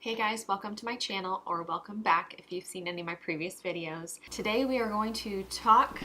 Hey guys, welcome to my channel, or welcome back if you've seen any of my previous videos. Today we are going to talk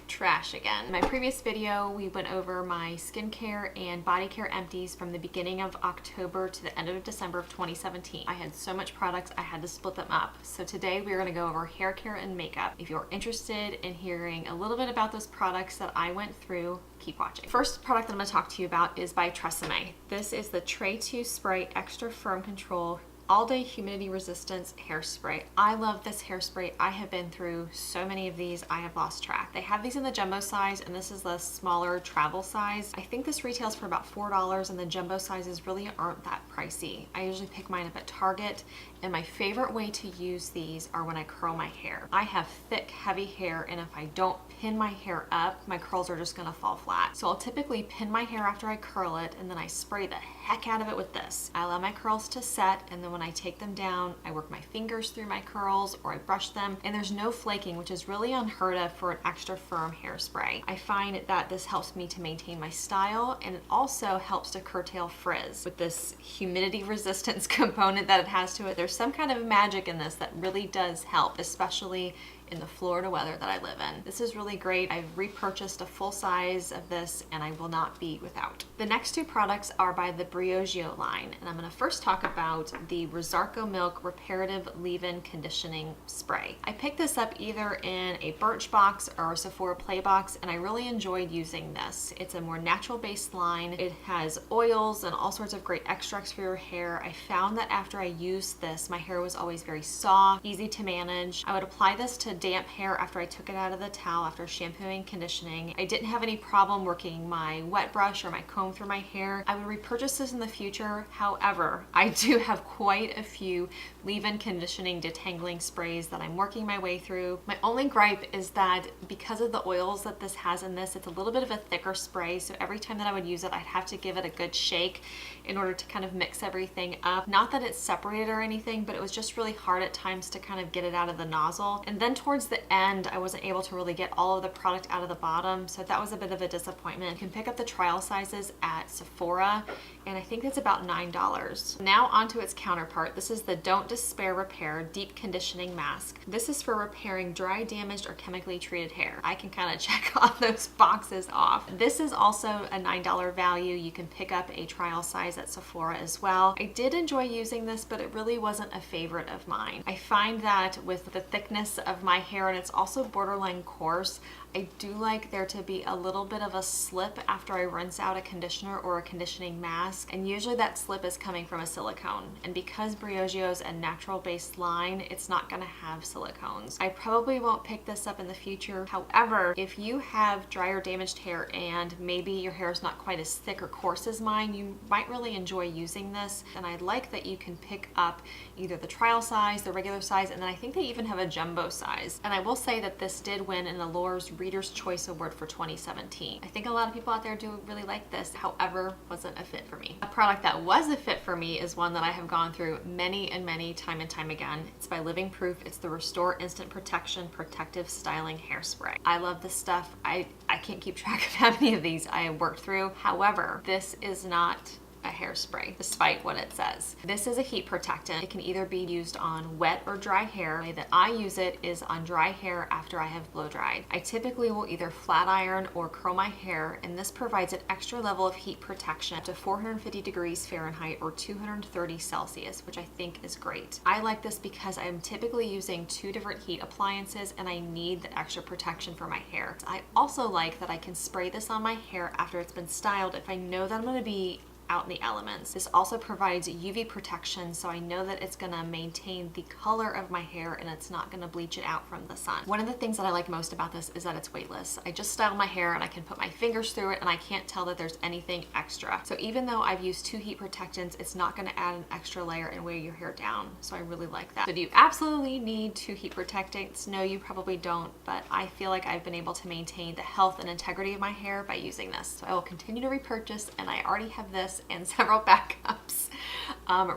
trash again. In my previous video, we went over my skincare and body care empties from the beginning of October to the end of December of 2017. I had so much products, I had to split them up. So today we are going to go over hair care and makeup. If you're interested in hearing a little bit about those products that I went through, keep watching. First product that I'm going to talk to you about is by Tresemme. This is the Tray 2 Spray Extra Firm Control All-Day Humidity Resistance Hairspray. I love this hairspray. I have been through so many of these, I have lost track. They have these in the jumbo size, and this is the smaller travel size. I think this retails for about $4, and the jumbo sizes really aren't that pricey. I usually pick mine up at Target, and my favorite way to use these are when I curl my hair. I have thick, heavy hair, and if I don't pin my hair up, my curls are just gonna fall flat. So I'll typically pin my hair after I curl it, and then I spray the heck out of it with this. I allow my curls to set, and then when I take them down, I work my fingers through my curls or I brush them, and there's no flaking, which is really unheard of for an extra firm hairspray. I find that this helps me to maintain my style, and it also helps to curtail frizz. With this humidity resistance component that it has to it, there's some kind of magic in this that really does help, especially in the Florida weather that I live in. This is really great. I've repurchased a full size of this and I will not be without. The next two products are by the Briogeo line, and I'm gonna first talk about the Rosarco Milk Reparative Leave-In Conditioning Spray. I picked this up either in a Birchbox or a Sephora Play Box, and I really enjoyed using this. It's a more natural based line. It has oils and all sorts of great extracts for your hair. I found that after I used this, my hair was always very soft, easy to manage. I would apply this to damp hair after I took it out of the towel after shampooing, conditioning. I didn't have any problem working my wet brush or my comb through my hair. I would repurchase this in the future. However, I do have quite a few leave-in conditioning detangling sprays that I'm working my way through. My only gripe is that because of the oils that this has in this, it's a little bit of a thicker spray, so every time that I would use it, I'd have to give it a good shake in order to kind of mix everything up. Not that it's separated or anything, but it was just really hard at times to kind of get it out of the nozzle. And then towards the end, I wasn't able to really get all of the product out of the bottom, so that was a bit of a disappointment. You can pick up the trial sizes at Sephora, and I think it's about $9. Now onto its counterpart. This is the Don't Despair Repair Deep Conditioning Mask. This is for repairing dry, damaged, or chemically treated hair. I can kind of check all those boxes off. This is also a $9 value. You can pick up a trial size at Sephora as well. I did enjoy using this, but it really wasn't a favorite of mine. I find that with the thickness of my hair, and it's also borderline coarse, I do like there to be a little bit of a slip after I rinse out a conditioner or a conditioning mask, and usually that slip is coming from a silicone. And because Briogeo's a natural based line, it's not going to have silicones. I probably won't pick this up in the future. However, if you have dry or damaged hair and maybe your hair is not quite as thick or coarse as mine, you might really enjoy using this. And I like that you can pick up either the trial size, the regular size, and then I think they even have a jumbo size. And I will say that this did win an Allure's Reader's Choice Award for 2017. I think a lot of people out there do really like this, however, wasn't a fit for me. A product that was a fit for me is one that I have gone through many and time again. It's by Living Proof. It's the Restore Instant Protection Protective Styling Hairspray. I love this stuff. I can't keep track of how many of these I have worked through. However, this is not a hairspray, despite what it says. This is a heat protectant. It can either be used on wet or dry hair. The way that I use it is on dry hair after I have blow dried. I typically will either flat iron or curl my hair, and this provides an extra level of heat protection up to 450 degrees Fahrenheit or 230 Celsius, which I think is great. I like this because I'm typically using 2 different heat appliances and I need the extra protection for my hair. I also like that I can spray this on my hair after it's been styled if I know that I'm going to be out in the elements. This also provides UV protection, so I know that it's gonna maintain the color of my hair and it's not gonna bleach it out from the sun. One of the things that I like most about this is that it's weightless. I just style my hair and I can put my fingers through it and I can't tell that there's anything extra. So even though I've used 2 heat protectants, it's not gonna add an extra layer and weigh your hair down. So I really like that. So do you absolutely need 2 heat protectants? No, you probably don't, but I feel like I've been able to maintain the health and integrity of my hair by using this. So I will continue to repurchase, and I already have this and several backups.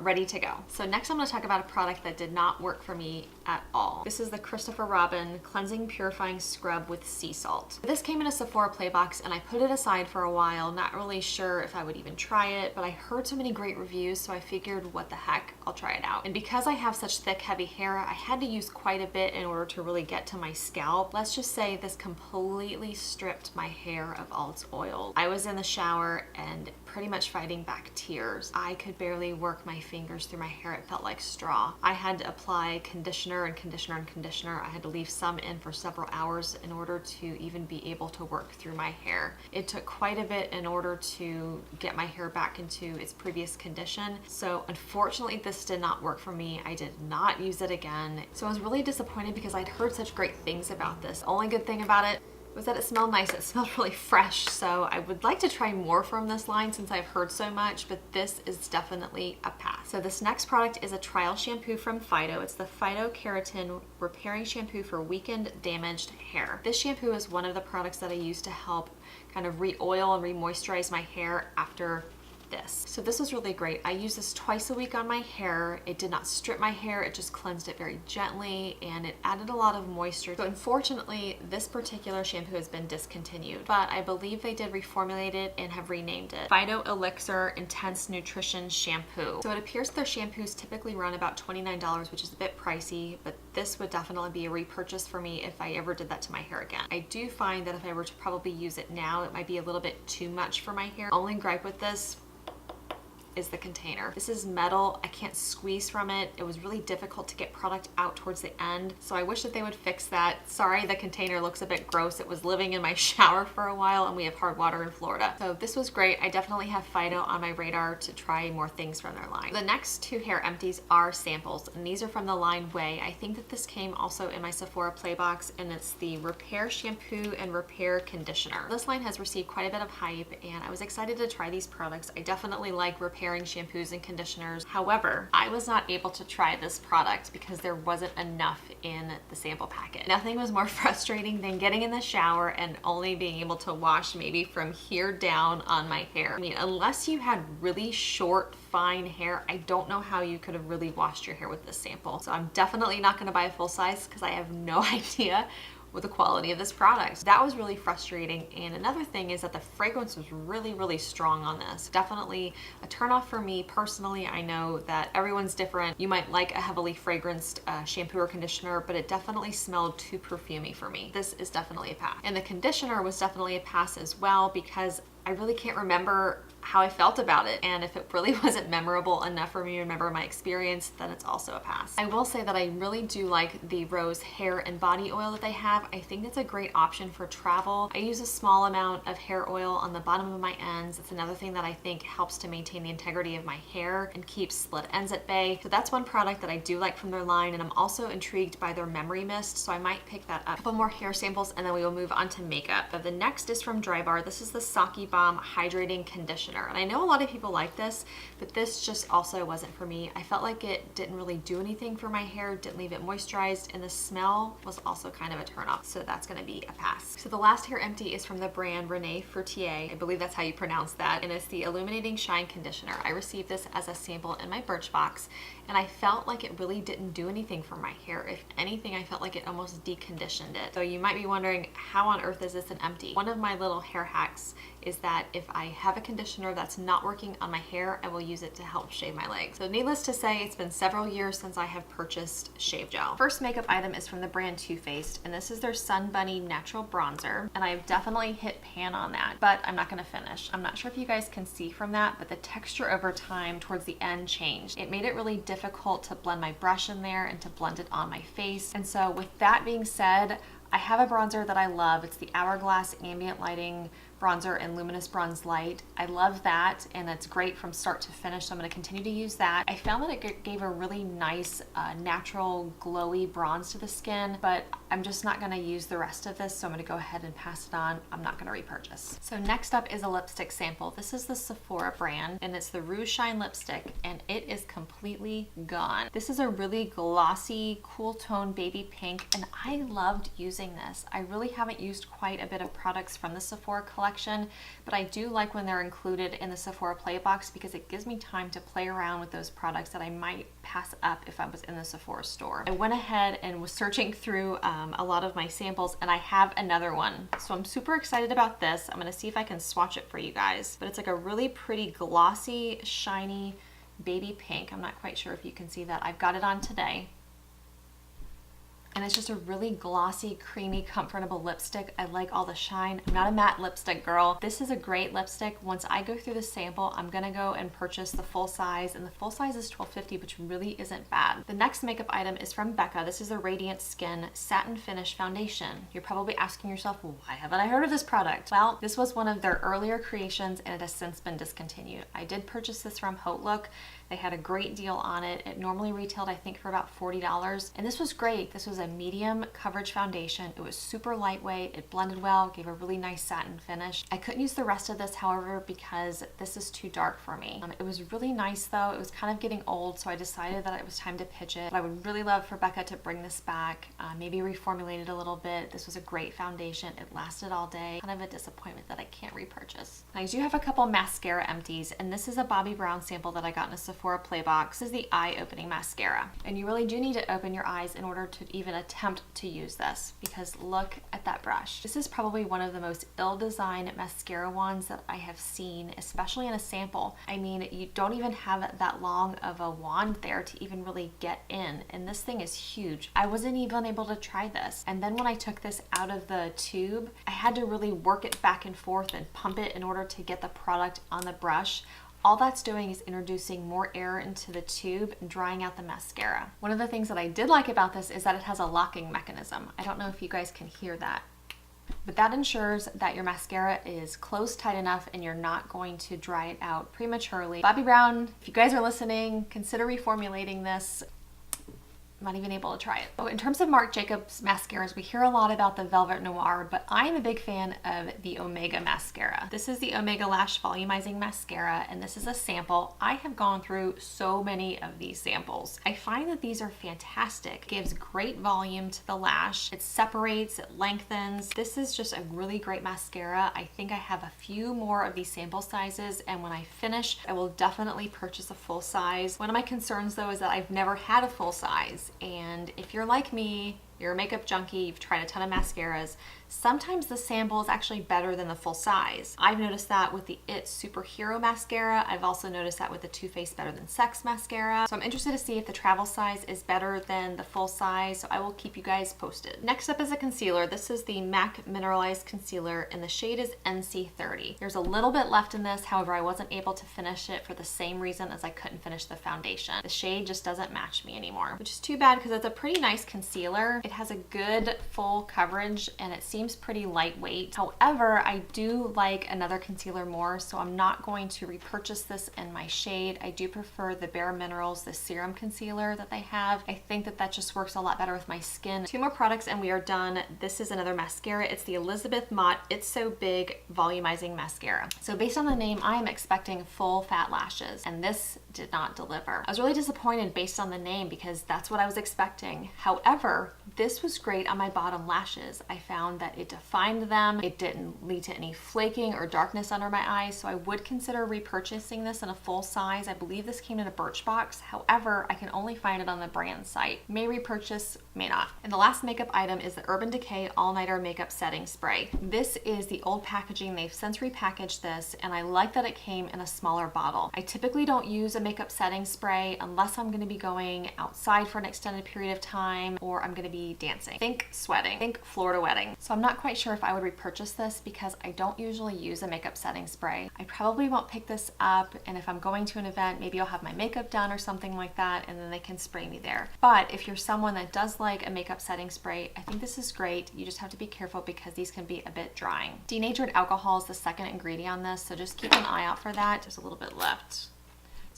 ready to go. So next I'm going to talk about a product that did not work for me at all. This is the Christopher Robin Cleansing Purifying Scrub with Sea Salt. This came in a Sephora play box and I put it aside for a while, not really sure if I would even try it, but I heard so many great reviews, so I figured what the heck, I'll try it out. And because I have such thick, heavy hair, I had to use quite a bit in order to really get to my scalp. Let's just say this completely stripped my hair of all its oil. I was in the shower and pretty much fighting back tears. I could barely work my fingers through my hair. It felt like straw. I had to apply conditioner and conditioner and conditioner. I had to leave some in for several hours in order to even be able to work through my hair. It took quite a bit in order to get my hair back into its previous condition. So unfortunately, this did not work for me. I did not use it again. So I was really disappointed because I'd heard such great things about this. The only good thing about it was that it smelled nice. It smelled really fresh. So I would like to try more from this line since I've heard so much, but this is definitely a pass. So this next product is a trial shampoo from Phyto. It's the Phytokeratine Repairing Shampoo for Weakened, Damaged Hair. This shampoo is one of the products that I use to help kind of re-oil and re-moisturize my hair after this. So this was really great. I use this twice a week on my hair. It did not strip my hair, it just cleansed it very gently and it added a lot of moisture. So unfortunately, this particular shampoo has been discontinued, but I believe they did reformulate it and have renamed it Phyto Elixir Intense Nutrition Shampoo. So it appears their shampoos typically run about $29, which is a bit pricey, but this would definitely be a repurchase for me if I ever did that to my hair again. I do find that if I were to probably use it now, it might be a little bit too much for my hair. Only gripe with this is the container. This is metal. I can't squeeze from it. It was really difficult to get product out towards the end. So I wish that they would fix that. Sorry, the container looks a bit gross. It was living in my shower for a while and we have hard water in Florida. So this was great. I definitely have Phyto on my radar to try more things from their line. The next two hair empties are samples and these are from the line Way. I think that this came also in my Sephora play box and it's the Repair Shampoo and Repair Conditioner. This line has received quite a bit of hype and I was excited to try these products. I definitely like repairing shampoos and conditioners. However, I was not able to try this product because there wasn't enough in the sample packet. Nothing was more frustrating than getting in the shower and only being able to wash maybe from here down on my hair. I mean, unless you had really short, fine hair, I don't know how you could have really washed your hair with this sample. So I'm definitely not gonna buy a full size because I have no idea with the quality of this product. That was really frustrating. And another thing is that the fragrance was really, really strong on this. Definitely a turnoff for me personally. I know that everyone's different. You might like a heavily fragranced shampoo or conditioner, but it definitely smelled too perfumey for me. This is definitely a pass. And the conditioner was definitely a pass as well because I really can't remember how I felt about it, and if it really wasn't memorable enough for me to remember my experience, then it's also a pass. I will say that I really do like the rose hair and body oil that they have. I think it's a great option for travel. I use a small amount of hair oil on the bottom of my ends. It's another thing that I think helps to maintain the integrity of my hair and keeps split ends at bay. So that's one product that I do like from their line, and I'm also intrigued by their memory mist, so I might pick that up. A couple more hair samples and then we will move on to makeup. So the next is from Drybar. This is the Sake Balm Hydrating Conditioner. And I know a lot of people like this, but this just also wasn't for me. I felt like it didn't really do anything for my hair, didn't leave it moisturized, and the smell was also kind of a turnoff. So that's gonna be a pass. So the last hair empty is from the brand Rene Furterer. I believe that's how you pronounce that. And it's the Illuminating Shine Conditioner. I received this as a sample in my Birchbox, and I felt like it really didn't do anything for my hair. If anything, I felt like it almost deconditioned it. So you might be wondering, how on earth is this an empty? One of my little hair hacks is that if I have a conditioner that's not working on my hair, I will use it to help shave my legs. So needless to say, it's been several years since I have purchased shave gel. First makeup item is from the brand Too Faced, and this is their Sun Bunny Natural Bronzer, and I've definitely hit pan on that, but I'm not gonna finish. I'm not sure if you guys can see from that, but the texture over time towards the end changed. It made it really difficult to blend my brush in there and to blend it on my face. And so with that being said, I have a bronzer that I love. It's the Hourglass Ambient Lighting Bronzer in Luminous Bronze Light. I love that, and it's great from start to finish, so I'm gonna continue to use that. I found that it gave a really nice, natural, glowy bronze to the skin, but I'm just not gonna use the rest of this, so I'm gonna go ahead and pass it on. I'm not gonna repurchase. So next up is a lipstick sample. This is the Sephora brand, and it's the Rouge Shine lipstick, and it is completely gone. This is a really glossy, cool tone baby pink, and I loved using this. I really haven't used quite a bit of products from the Sephora collection, collection, but I do like when they're included in the Sephora Play Box because it gives me time to play around with those products that I might pass up if I was in the Sephora store. I went ahead and was searching through a lot of my samples, and I have another one. So I'm super excited about this. I'm gonna see if I can swatch it for you guys. But it's like a really pretty glossy, shiny baby pink. I'm not quite sure if you can see that. I've got it on today. And it's just a really glossy, creamy, comfortable lipstick. I like all the shine. I'm not a matte lipstick girl. This is a great lipstick. Once I go through the sample, I'm gonna go and purchase the full size, and the full size is $12.50, which really isn't bad. The next makeup item is from Becca. This is a Radiant Skin Satin Finish Foundation. You're probably asking yourself, well, why haven't I heard of this product? Well, this was one of their earlier creations, and it has since been discontinued. I did purchase this from Look. They had a great deal on it. It normally retailed, I think, for about $40. And this was great. This was a medium coverage foundation. It was super lightweight. It blended well, gave a really nice satin finish. I couldn't use the rest of this, however, because this is too dark for me. It was really nice though. It was kind of getting old, so I decided that it was time to pitch it. But I would really love for Becca to bring this back, maybe reformulate it a little bit. This was a great foundation. It lasted all day. Kind of a disappointment that I can't repurchase. I do have a couple mascara empties, and this is a Bobbi Brown sample that I got in a Sephora Play Box. This is the eye opening mascara, and you really do need to open your eyes in order to even attempt to use this, because look at that brush. This is probably one of the most ill-designed mascara wands that I have seen, especially in a sample. I mean, you don't even have that long of a wand there to even really get in, and this thing is huge. I wasn't even able to try this, and then when I took this out of the tube, I had to really work it back and forth and pump it in order to get the product on the brush. All that's doing is introducing more air into the tube and drying out the mascara. One of the things that I did like about this is that it has a locking mechanism. I don't know if you guys can hear that, but that ensures that your mascara is closed tight enough and you're not going to dry it out prematurely. Bobbi Brown, if you guys are listening, consider reformulating this. I'm not even able to try it. Oh, in terms of Marc Jacobs mascaras, we hear a lot about the Velvet Noir, but I'm a big fan of the Omega mascara. This is the Omega Lash Volumizing Mascara, and this is a sample. I have gone through so many of these samples. I find that these are fantastic. It gives great volume to the lash. It separates, it lengthens. This is just a really great mascara. I think I have a few more of these sample sizes, and when I finish, I will definitely purchase a full size. One of my concerns though is that I've never had a full size. And if you're like me, you're a makeup junkie, you've tried a ton of mascaras, sometimes the sample is actually better than the full size. I've noticed that with the It Superhero Mascara. I've also noticed that with the Too Faced Better Than Sex Mascara. So I'm interested to see if the travel size is better than the full size, so I will keep you guys posted. Next up is a concealer. This is the MAC Mineralized Concealer, and the shade is NC30. There's a little bit left in this, however, I wasn't able to finish it for the same reason as I couldn't finish the foundation. The shade just doesn't match me anymore, which is too bad because it's a pretty nice concealer. It has a good full coverage, and it seems pretty lightweight. However, I do like another concealer more, so I'm not going to repurchase this in my shade. I do prefer the Bare Minerals, the serum concealer that they have. I think that that just works a lot better with my skin. Two more products and we are done. This is another mascara. It's the Elizabeth Mott It's So Big Volumizing Mascara. So based on the name, I am expecting full fat lashes, and this did not deliver. I was really disappointed based on the name because that's what I was expecting. However, this was great on my bottom lashes. I found that it defined them. It didn't lead to any flaking or darkness under my eyes, so I would consider repurchasing this in a full size. I believe this came in a Birchbox. However, I can only find it on the brand site. May repurchase, may not. And the last makeup item is the Urban Decay All Nighter Makeup Setting Spray. This is the old packaging. They've since repackaged this, and I like that it came in a smaller bottle. I typically don't use a makeup setting spray unless I'm going to be going outside for an extended period of time or I'm going to be dancing. Think sweating. Think Florida wedding. So I'm not quite sure if I would repurchase this because I don't usually use a makeup setting spray. I probably won't pick this up, and if I'm going to an event, maybe I'll have my makeup done or something like that, and then they can spray me there. But if you're someone that does like a makeup setting spray, I think this is great. You just have to be careful because these can be a bit drying. Denatured alcohol is the second ingredient on this, so just keep an eye out for that. There's a little bit left.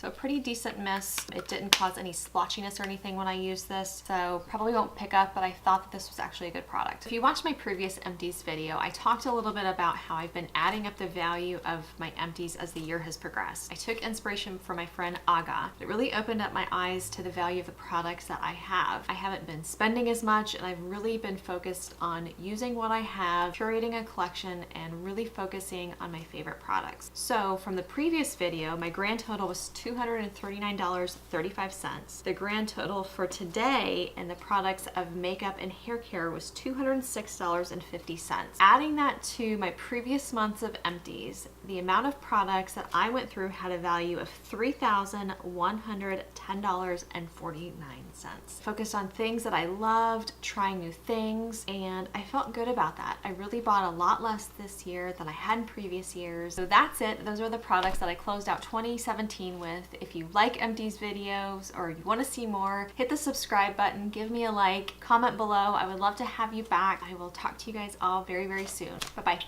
So a pretty decent mist. It didn't cause any splotchiness or anything when I used this, so probably won't pick up, but I thought that this was actually a good product. If you watched my previous Empties video, I talked a little bit about how I've been adding up the value of my Empties as the year has progressed. I took inspiration from my friend Aga. It really opened up my eyes to the value of the products that I have. I haven't been spending as much, and I've really been focused on using what I have, curating a collection, and really focusing on my favorite products. So from the previous video, my grand total was $239.35. The grand total for today in the products of makeup and hair care was $206.50. Adding that to my previous months of Empties, the amount of products that I went through had a value of $3,110.49. Focused on things that I loved, trying new things, and I felt good about that. I really bought a lot less this year than I had in previous years. So that's it. Those are the products that I closed out 2017 with. If you like Empties videos or you want to see more, hit the subscribe button, give me a like, comment below. I would love to have you back. I will talk to you guys all very, very soon. Bye-bye.